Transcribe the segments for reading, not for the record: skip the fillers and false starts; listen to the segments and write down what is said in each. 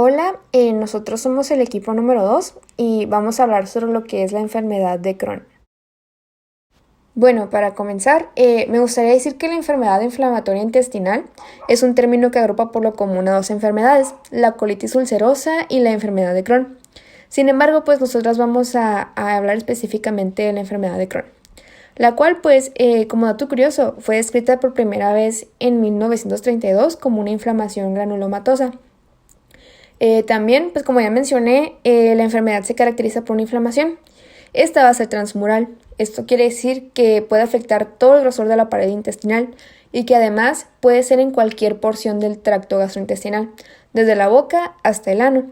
Hola, nosotros somos el equipo número 2 y vamos a hablar sobre lo que es la enfermedad de Crohn. Bueno, para comenzar, me gustaría decir que la enfermedad inflamatoria intestinal es un término que agrupa por lo común a dos enfermedades, la colitis ulcerosa y la enfermedad de Crohn. Sin embargo, pues nosotros vamos a hablar específicamente de la enfermedad de Crohn, la cual, pues, como dato curioso, fue descrita por primera vez en 1932 como una inflamación granulomatosa. También, pues como ya mencioné, la enfermedad se caracteriza por una inflamación. Esta va a ser transmural. Esto quiere decir que puede afectar todo el grosor de la pared intestinal y que además puede ser en cualquier porción del tracto gastrointestinal, desde la boca hasta el ano.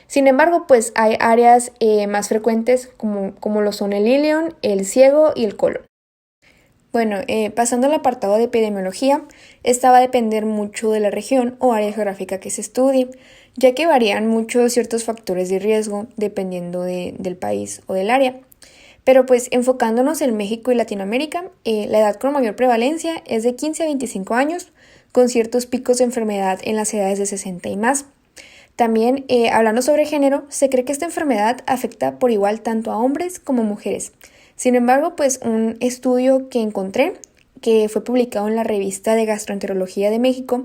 Sin embargo, pues hay áreas más frecuentes como lo son el ilion, el ciego y el colon. Bueno, pasando al apartado de epidemiología, esta va a depender mucho de la región o área geográfica que se estudie, ya que varían mucho ciertos factores de riesgo dependiendo del país o del área. Pero pues enfocándonos en México y Latinoamérica, la edad con mayor prevalencia es de 15 a 25 años, con ciertos picos de enfermedad en las edades de 60 y más. También, hablando sobre género, se cree que esta enfermedad afecta por igual tanto a hombres como mujeres. Sin embargo, pues un estudio que encontré, que fue publicado en la revista de Gastroenterología de México,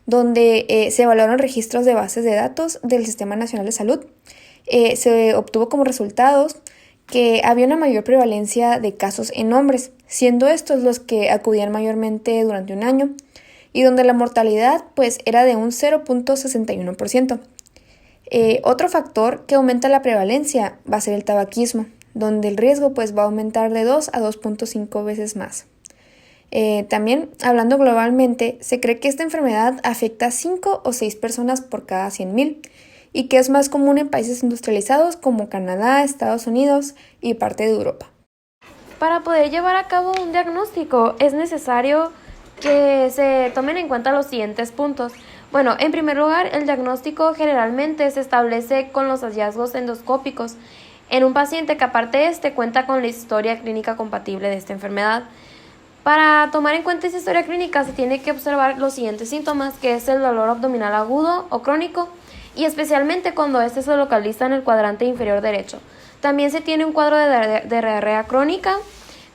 donde se evaluaron registros de bases de datos del Sistema Nacional de Salud, se obtuvo como resultados que había una mayor prevalencia de casos en hombres, siendo estos los que acudían mayormente durante un año, y donde la mortalidad pues era de un 0.61%. Otro factor que aumenta la prevalencia va a ser el tabaquismo, donde el riesgo pues va a aumentar de 2 a 2.5 veces más. También, hablando globalmente, se cree que esta enfermedad afecta a 5 o 6 personas por cada 100,000 y que es más común en países industrializados como Canadá, Estados Unidos y parte de Europa. Para poder llevar a cabo un diagnóstico es necesario que se tomen en cuenta los siguientes puntos. Bueno, en primer lugar, el diagnóstico generalmente se establece con los hallazgos endoscópicos en un paciente que aparte de este cuenta con la historia clínica compatible de esta enfermedad. Para tomar en cuenta esa historia clínica se tiene que observar los siguientes síntomas, que es el dolor abdominal agudo o crónico, y especialmente cuando este se localiza en el cuadrante inferior derecho. También se tiene un cuadro de diarrea crónica.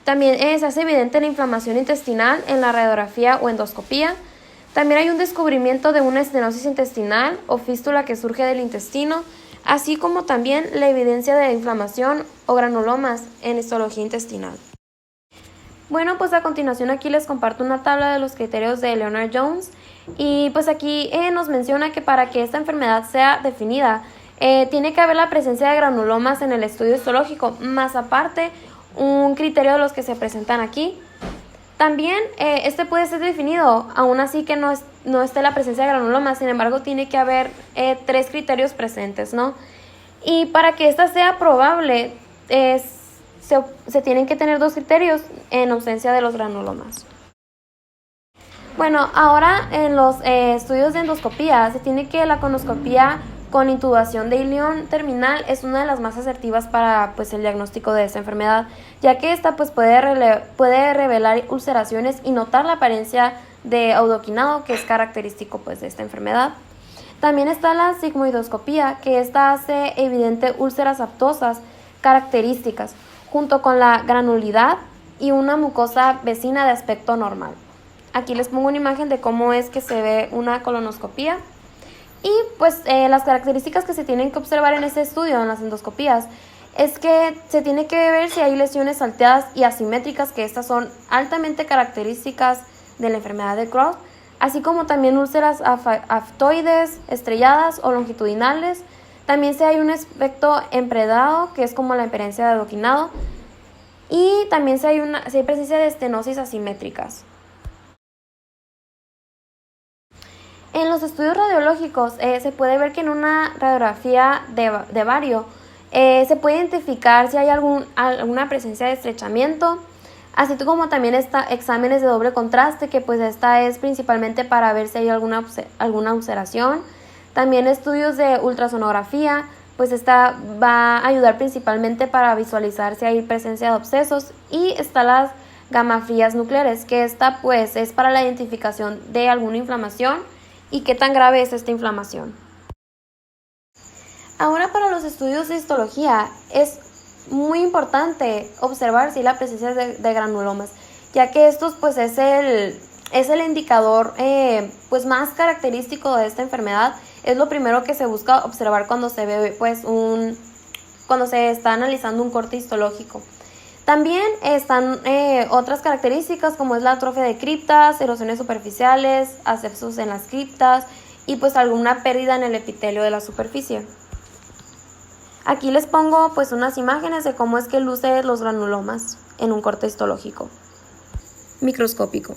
También se hace evidente la inflamación intestinal en la radiografía o endoscopía. También hay un descubrimiento de una estenosis intestinal o fístula que surge del intestino, así como también la evidencia de inflamación o granulomas en histología intestinal. Bueno, pues a continuación aquí les comparto una tabla de los criterios de Leonard Jones y pues aquí nos menciona que para que esta enfermedad sea definida tiene que haber la presencia de granulomas en el estudio histológico, más aparte un criterio de los que se presentan aquí. También este puede ser definido, aún así que no esté la presencia de granulomas, sin embargo tiene que haber 3 criterios presentes, ¿no? Y para que esta sea probable se tienen que tener 2 criterios en ausencia de los granulomas. Bueno, ahora en los estudios de endoscopía se tiene que la conoscopía con intubación de ilion terminal es una de las más asertivas para pues, el diagnóstico de esta enfermedad, ya que esta pues, puede revelar ulceraciones y notar la apariencia de audoquinado, que es característico pues, de esta enfermedad. También está la sigmoidoscopía, que esta hace evidente úlceras aptosas características, junto con la granulidad y una mucosa vecina de aspecto normal. Aquí les pongo una imagen de cómo es que se ve una colonoscopía. Y pues las características que se tienen que observar en este estudio, en las endoscopías, es que se tiene que ver si hay lesiones salteadas y asimétricas, que estas son altamente características de la enfermedad de Crohn, así como también úlceras aftoides, estrelladas o longitudinales. También si hay un aspecto empredado, que es como la experiencia de adoquinado, y también si hay presencia de estenosis asimétricas. En los estudios radiológicos se puede ver que en una radiografía de vario se puede identificar si hay alguna presencia de estrechamiento, así como también exámenes de doble contraste, que pues esta es principalmente para ver si hay alguna ulceración. También estudios de ultrasonografía, pues esta va a ayudar principalmente para visualizar si hay presencia de abscesos, y están las gamafrías nucleares, que esta pues es para la identificación de alguna inflamación y qué tan grave es esta inflamación. Ahora, para los estudios de histología es muy importante observar si la presencia de granulomas, ya que estos pues es el indicador pues más característico de esta enfermedad. Es lo primero que se busca observar cuando se ve pues cuando se está analizando un corte histológico. También están otras características como es la atrofia de criptas, erosiones superficiales, ascensos en las criptas y pues alguna pérdida en el epitelio de la superficie. Aquí les pongo pues unas imágenes de cómo es que luce los granulomas en un corte histológico microscópico.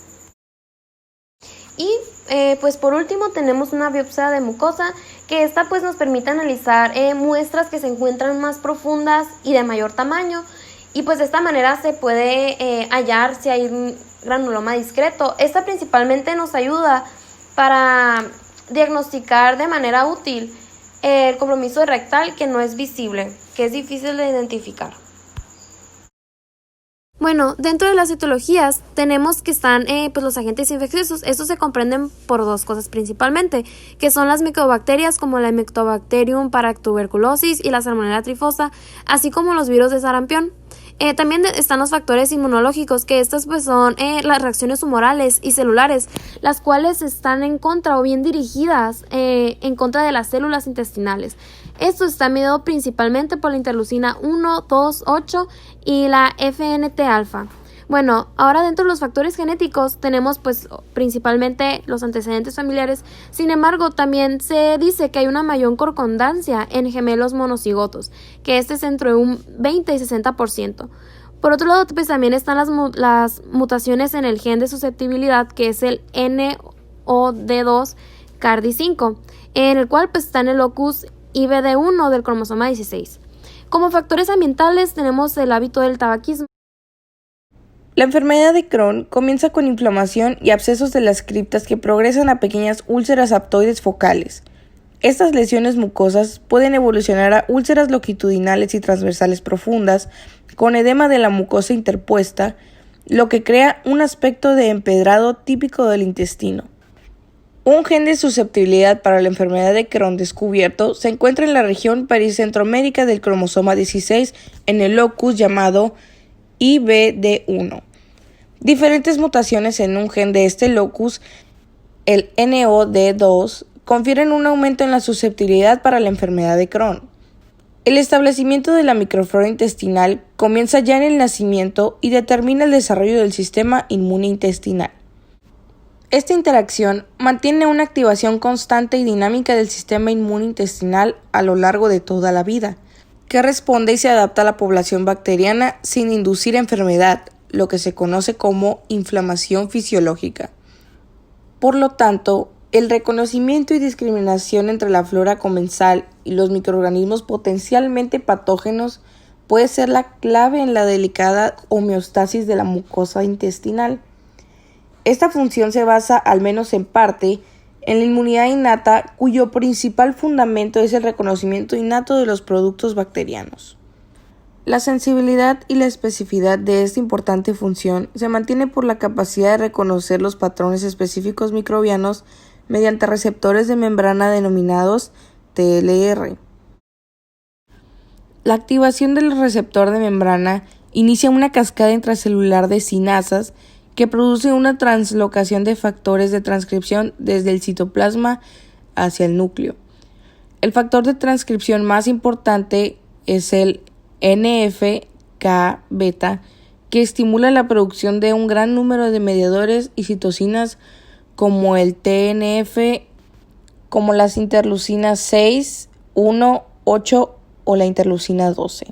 Y pues por último tenemos una biopsia de mucosa, que esta pues nos permite analizar muestras que se encuentran más profundas y de mayor tamaño, y pues de esta manera se puede hallar si hay un granuloma discreto. Esta principalmente nos ayuda para diagnosticar de manera útil el compromiso rectal que no es visible, que es difícil de identificar. Bueno, dentro de las etiologías tenemos que están pues los agentes infecciosos. Estos se comprenden por dos cosas principalmente, que son las micobacterias como la Mycobacterium paratuberculosis y la Salmonella trifosa, así como los virus de sarampión. También están los factores inmunológicos, que estos pues son las reacciones humorales y celulares, las cuales están en contra o bien dirigidas en contra de las células intestinales. Esto está mediado principalmente por la interleucina 1, 2, 8 y la FNT-alfa. Bueno, ahora dentro de los factores genéticos tenemos pues principalmente los antecedentes familiares. Sin embargo, también se dice que hay una mayor concordancia en gemelos monocigotos, que este es entre un 20 y 60%. Por otro lado, pues también están las mutaciones en el gen de susceptibilidad, que es el NOD2-CARD5, en el cual pues está en el locus IBD1 del cromosoma 16. Como factores ambientales tenemos el hábito del tabaquismo. La enfermedad de Crohn comienza con inflamación y abscesos de las criptas que progresan a pequeñas úlceras aptoides focales. Estas lesiones mucosas pueden evolucionar a úlceras longitudinales y transversales profundas, con edema de la mucosa interpuesta, lo que crea un aspecto de empedrado típico del intestino. Un gen de susceptibilidad para la enfermedad de Crohn descubierto se encuentra en la región pericentromédica del cromosoma 16 en el locus llamado IBD1. Diferentes mutaciones en un gen de este locus, el NOD2, confieren un aumento en la susceptibilidad para la enfermedad de Crohn. El establecimiento de la microflora intestinal comienza ya en el nacimiento y determina el desarrollo del sistema inmune intestinal. Esta interacción mantiene una activación constante y dinámica del sistema inmune intestinal a lo largo de toda la vida, que responde y se adapta a la población bacteriana sin inducir enfermedad, lo que se conoce como inflamación fisiológica. Por lo tanto, el reconocimiento y discriminación entre la flora comensal y los microorganismos potencialmente patógenos puede ser la clave en la delicada homeostasis de la mucosa intestinal. Esta función se basa, al menos en parte, en la inmunidad innata, cuyo principal fundamento es el reconocimiento innato de los productos bacterianos. La sensibilidad y la especificidad de esta importante función se mantiene por la capacidad de reconocer los patrones específicos microbianos mediante receptores de membrana denominados TLR. La activación del receptor de membrana inicia una cascada intracelular de cinasas que produce una translocación de factores de transcripción desde el citoplasma hacia el núcleo. El factor de transcripción más importante es el NF-κ-beta, que estimula la producción de un gran número de mediadores y citocinas como el TNF, como las interleucinas 6, 1, 8 o la interleucina 12.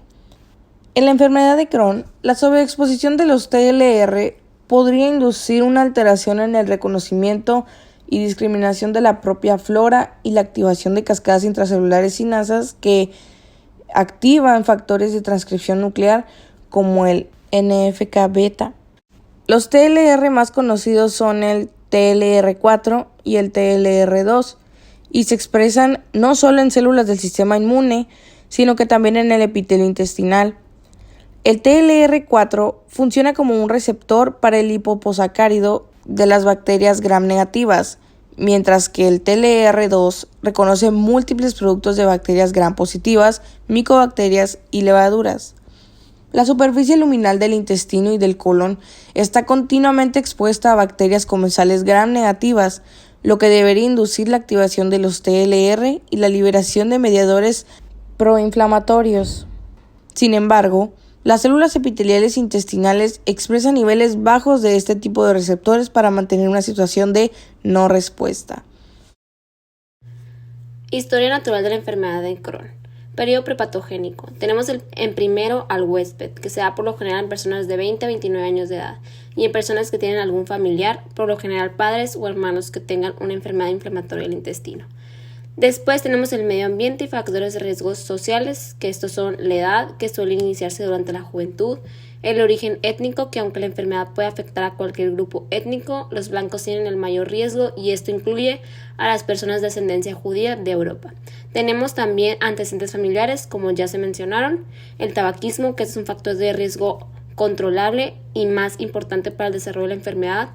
En la enfermedad de Crohn, la sobreexposición de los TLR podría inducir una alteración en el reconocimiento y discriminación de la propia flora y la activación de cascadas intracelulares cinasas que activan factores de transcripción nuclear como el NF-κ-beta. Los TLR más conocidos son el TLR4 y el TLR2 y se expresan no solo en células del sistema inmune, sino que también en el epitelio intestinal. El TLR4 funciona como un receptor para el lipoposacárido de las bacterias gram negativas, mientras que el TLR2 reconoce múltiples productos de bacterias gram positivas, micobacterias y levaduras. La superficie luminal del intestino y del colon está continuamente expuesta a bacterias comensales gram negativas, lo que debería inducir la activación de los TLR y la liberación de mediadores proinflamatorios. Sin embargo, las células epiteliales intestinales expresan niveles bajos de este tipo de receptores para mantener una situación de no respuesta. Historia natural de la enfermedad de Crohn. Periodo prepatogénico. Tenemos en primero al huésped, que se da por lo general en personas de 20 a 29 años de edad, y en personas que tienen algún familiar, por lo general padres o hermanos que tengan una enfermedad inflamatoria del intestino. Después tenemos el medio ambiente y factores de riesgos sociales, que estos son la edad, que suele iniciarse durante la juventud, el origen étnico, que aunque la enfermedad puede afectar a cualquier grupo étnico, los blancos tienen el mayor riesgo y esto incluye a las personas de ascendencia judía de Europa. Tenemos también antecedentes familiares, como ya se mencionaron, el tabaquismo, que es un factor de riesgo controlable y más importante para el desarrollo de la enfermedad.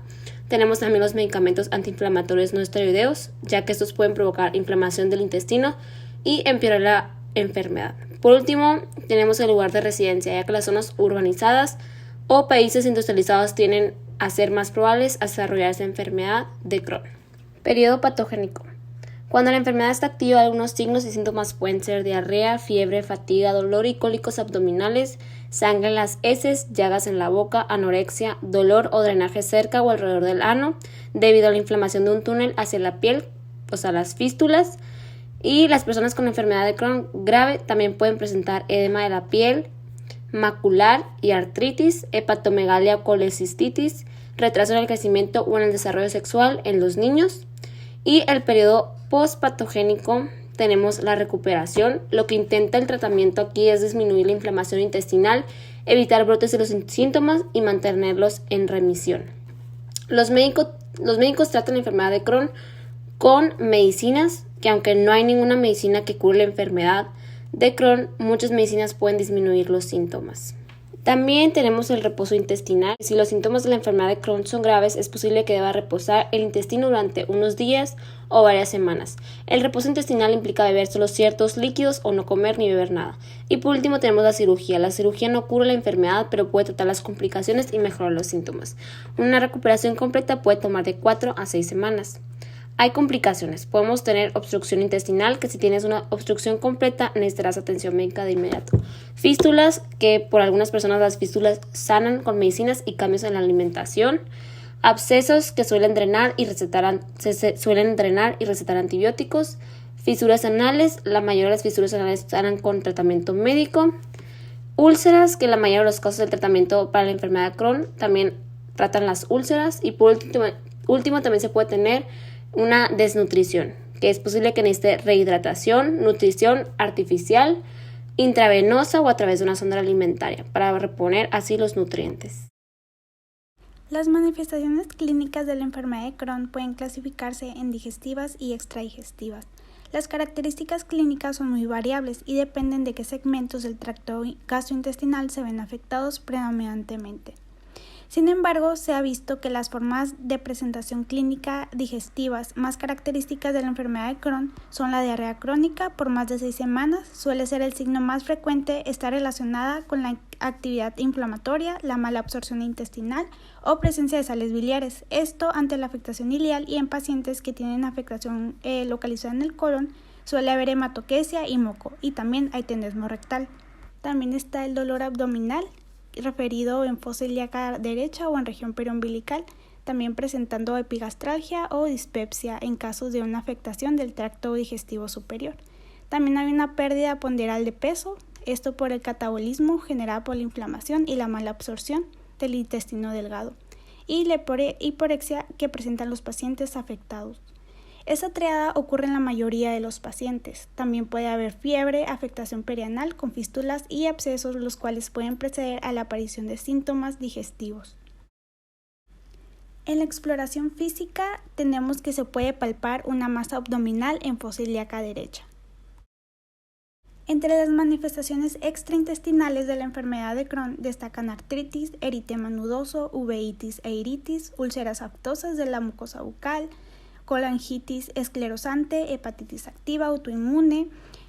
Tenemos también los medicamentos antiinflamatorios no esteroideos, ya que estos pueden provocar inflamación del intestino y empeorar la enfermedad. Por último, tenemos el lugar de residencia, ya que las zonas urbanizadas o países industrializados tienden a ser más probables a desarrollar esta enfermedad de Crohn. Periodo patogénico. Cuando la enfermedad está activa, algunos signos y síntomas pueden ser diarrea, fiebre, fatiga, dolor y cólicos abdominales, sangre en las heces, llagas en la boca, anorexia, dolor o drenaje cerca o alrededor del ano, debido a la inflamación de un túnel hacia la piel, o sea, las fístulas. Y las personas con enfermedad de Crohn grave también pueden presentar edema de la piel, macular y artritis, hepatomegalia o colecistitis, retraso en el crecimiento o en el desarrollo sexual en los niños. Y el periodo postpatogénico tenemos la recuperación. Lo que intenta el tratamiento aquí es disminuir la inflamación intestinal, evitar brotes de los síntomas y mantenerlos en remisión. Los médicos tratan la enfermedad de Crohn con medicinas, que aunque no hay ninguna medicina que cure la enfermedad de Crohn, muchas medicinas pueden disminuir los síntomas. También tenemos el reposo intestinal. Si los síntomas de la enfermedad de Crohn son graves, es posible que deba reposar el intestino durante unos días o varias semanas. El reposo intestinal implica beber solo ciertos líquidos o no comer ni beber nada. Y por último tenemos la cirugía. La cirugía no cura la enfermedad, pero puede tratar las complicaciones y mejorar los síntomas. Una recuperación completa puede tomar de 4 a 6 semanas. Hay complicaciones. Podemos tener obstrucción intestinal, que si tienes una obstrucción completa necesitarás atención médica de inmediato. Fístulas, que por algunas personas las fístulas sanan con medicinas y cambios en la alimentación. Abscesos, que suelen drenar y recetar antibióticos. Fisuras anales, la mayoría de las fisuras anales sanan con tratamiento médico. Úlceras, que la mayoría de los casos del tratamiento para la enfermedad de Crohn también tratan las úlceras. Y por último también se puede tener una desnutrición, que es posible que necesite rehidratación, nutrición artificial, intravenosa o a través de una sonda alimentaria para reponer así los nutrientes. Las manifestaciones clínicas de la enfermedad de Crohn pueden clasificarse en digestivas y extradigestivas. Las características clínicas son muy variables y dependen de qué segmentos del tracto gastrointestinal se ven afectados predominantemente. Sin embargo, se ha visto que las formas de presentación clínica digestivas más características de la enfermedad de Crohn son la diarrea crónica por más de 6 semanas, suele ser el signo más frecuente, está relacionada con la actividad inflamatoria, la mala absorción intestinal o presencia de sales biliares. Esto ante la afectación ileal y en pacientes que tienen afectación localizada en el colon suele haber hematoquesia y moco y también hay tenesmo rectal. También está el dolor abdominal, referido en fosa ilíaca derecha o en región periumbilical, también presentando epigastralgia o dispepsia en casos de una afectación del tracto digestivo superior. También hay una pérdida ponderal de peso, esto por el catabolismo generado por la inflamación y la mala absorción del intestino delgado, y la hiporexia que presentan los pacientes afectados. Esta triada ocurre en la mayoría de los pacientes. También puede haber fiebre, afectación perianal con fístulas y abscesos, los cuales pueden preceder a la aparición de síntomas digestivos. En la exploración física tenemos que se puede palpar una masa abdominal en fosa ilíaca derecha. Entre las manifestaciones extraintestinales de la enfermedad de Crohn destacan artritis, eritema nudoso, uveitis e iritis, úlceras aftosas de la mucosa bucal, colangitis esclerosante, hepatitis activa, autoinmune,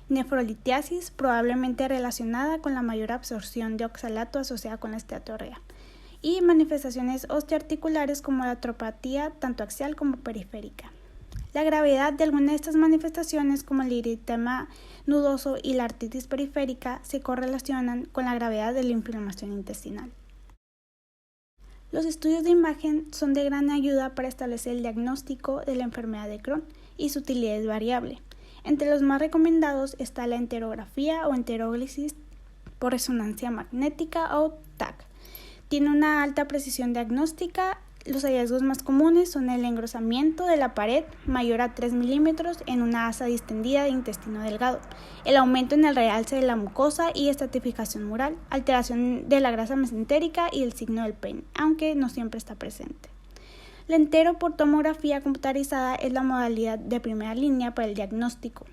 nefrolitiasis, probablemente relacionada con la mayor absorción de oxalato asociada con la esteatorrea, y manifestaciones osteoarticulares como la artropatía tanto axial como periférica. La gravedad de alguna de estas manifestaciones, como el eritema nudoso y la artritis periférica, se correlacionan con la gravedad de la inflamación intestinal. Los estudios de imagen son de gran ayuda para establecer el diagnóstico de la enfermedad de Crohn y su utilidad es variable. Entre los más recomendados está la enterografía o enterólisis por resonancia magnética o TAC. Tiene una alta precisión diagnóstica. Los hallazgos más comunes son el engrosamiento de la pared mayor a 3 milímetros en una asa distendida de intestino delgado, el aumento en el realce de la mucosa y estratificación mural, alteración de la grasa mesentérica y el signo del pene, aunque no siempre está presente. La enteroportomografía computarizada es la modalidad de primera línea para el diagnóstico.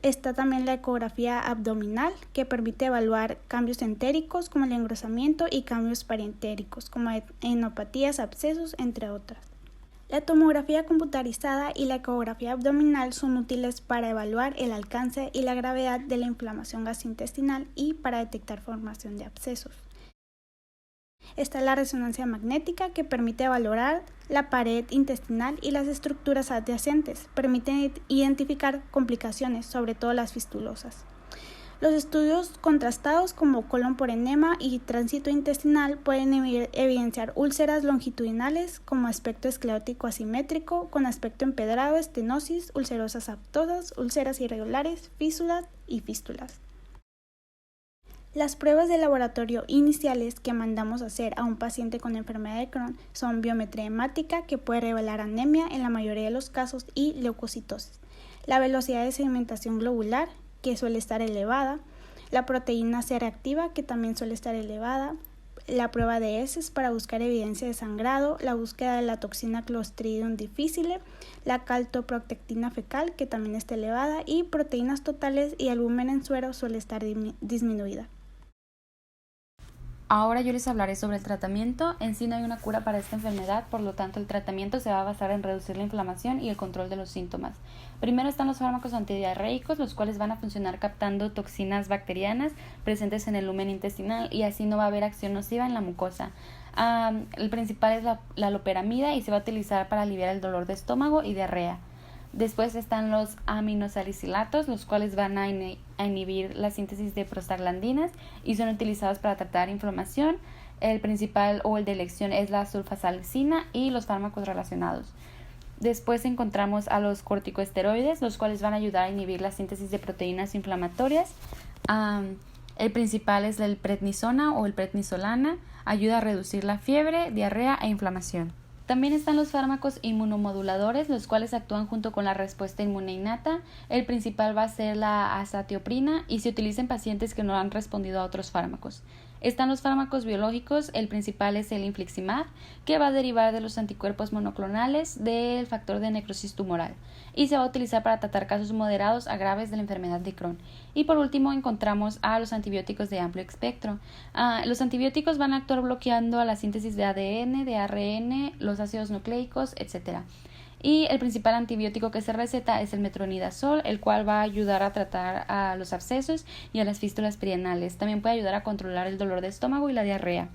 Está también la ecografía abdominal, que permite evaluar cambios entéricos como el engrosamiento y cambios perientéricos como enopatías, abscesos, entre otras. La tomografía computarizada y la ecografía abdominal son útiles para evaluar el alcance y la gravedad de la inflamación gastrointestinal y para detectar formación de abscesos. Está la resonancia magnética, que permite valorar la pared intestinal y las estructuras adyacentes. Permite identificar complicaciones, sobre todo las fistulosas. Los estudios contrastados como colon por enema y tránsito intestinal pueden evidenciar úlceras longitudinales como aspecto esclerótico asimétrico, con aspecto empedrado, estenosis, ulcerosas aptosas, úlceras irregulares, físulas y fístulas. Las pruebas de laboratorio iniciales que mandamos hacer a un paciente con enfermedad de Crohn son biometría hemática, que puede revelar anemia en la mayoría de los casos, y leucocitosis. La velocidad de sedimentación globular, que suele estar elevada, la proteína C reactiva, que también suele estar elevada, la prueba de heces para buscar evidencia de sangrado, la búsqueda de la toxina Clostridium difficile, la caltoprotectina fecal, que también está elevada, y proteínas totales y albúmen en suero suele estar disminuida. Ahora yo les hablaré sobre el tratamiento. En sí no hay una cura para esta enfermedad, por lo tanto el tratamiento se va a basar en reducir la inflamación y el control de los síntomas. Primero están los fármacos antidiarreicos, los cuales van a funcionar captando toxinas bacterianas presentes en el lumen intestinal y así no va a haber acción nociva en la mucosa. El principal es la loperamida y se va a utilizar para aliviar el dolor de estómago y diarrea. Después están los aminosalicilatos, los cuales van a inhibir la síntesis de prostaglandinas y son utilizados para tratar inflamación. El principal o el de elección es la sulfasalicina y los fármacos relacionados. Después encontramos a los corticosteroides, los cuales van a ayudar a inhibir la síntesis de proteínas inflamatorias. El principal es el prednisona o el prednisolana, ayuda a reducir la fiebre, diarrea e inflamación. También están los fármacos inmunomoduladores, los cuales actúan junto con la respuesta inmune innata. El principal va a ser la azatioprina y se utiliza en pacientes que no han respondido a otros fármacos. Están los fármacos biológicos, el principal es el infliximab, que va a derivar de los anticuerpos monoclonales del factor de necrosis tumoral y se va a utilizar para tratar casos moderados a graves de la enfermedad de Crohn. Y por último encontramos a los antibióticos de amplio espectro. Los antibióticos van a actuar bloqueando a la síntesis de ADN, de ARN, los ácidos nucleicos, etc. Y el principal antibiótico que se receta es el metronidazol, el cual va a ayudar a tratar a los abscesos y a las fístulas perianales. También puede ayudar a controlar el dolor de estómago y la diarrea.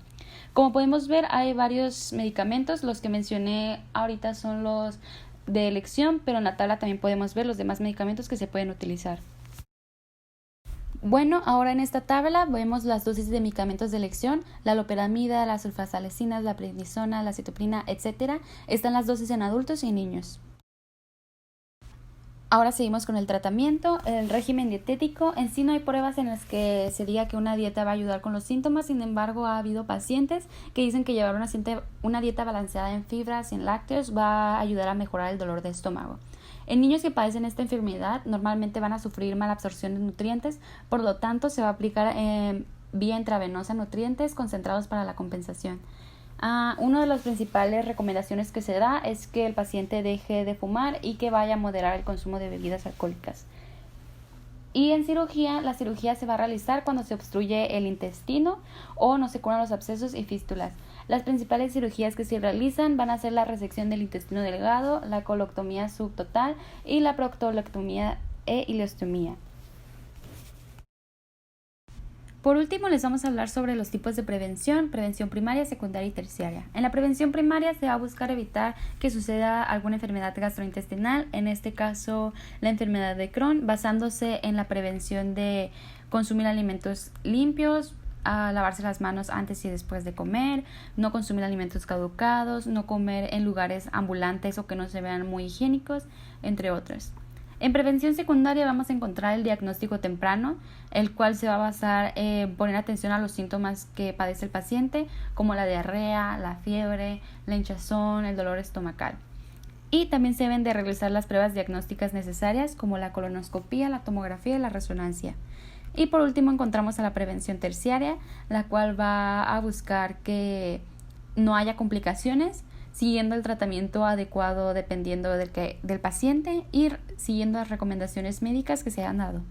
Como podemos ver, hay varios medicamentos. Los que mencioné ahorita son los de elección, pero en la tabla también podemos ver los demás medicamentos que se pueden utilizar. Bueno, ahora en esta tabla vemos las dosis de medicamentos de elección, la loperamida, las sulfasalicinas, la prednisona, la acetoprina, etc. Están las dosis en adultos y en niños. Ahora seguimos con el tratamiento, el régimen dietético. En sí no hay pruebas en las que se diga que una dieta va a ayudar con los síntomas, sin embargo ha habido pacientes que dicen que llevar una dieta balanceada en fibras y en lácteos va a ayudar a mejorar el dolor de estómago. En niños que padecen esta enfermedad normalmente van a sufrir mala absorción de nutrientes, por lo tanto se va a aplicar vía intravenosa nutrientes concentrados para la compensación. Una de las principales recomendaciones que se da es que el paciente deje de fumar y que vaya a moderar el consumo de bebidas alcohólicas. Y en cirugía, la cirugía se va a realizar cuando se obstruye el intestino o no se curan los abscesos y fístulas. Las principales cirugías que se realizan van a ser la resección del intestino delgado, la coloctomía subtotal y la proctolectomía e ileostomía. Por último, les vamos a hablar sobre los tipos de prevención primaria, secundaria y terciaria. En la prevención primaria se va a buscar evitar que suceda alguna enfermedad gastrointestinal, en este caso la enfermedad de Crohn, basándose en la prevención de consumir alimentos limpios, a lavarse las manos antes y después de comer, no consumir alimentos caducados, no comer en lugares ambulantes o que no se vean muy higiénicos, entre otros. En prevención secundaria vamos a encontrar el diagnóstico temprano, el cual se va a basar en poner atención a los síntomas que padece el paciente, como la diarrea, la fiebre, la hinchazón, el dolor estomacal. Y también se deben de realizar las pruebas diagnósticas necesarias, como la colonoscopia, la tomografía y la resonancia. Y por último encontramos a la prevención terciaria, la cual va a buscar que no haya complicaciones, siguiendo el tratamiento adecuado dependiendo del paciente y siguiendo las recomendaciones médicas que se han dado.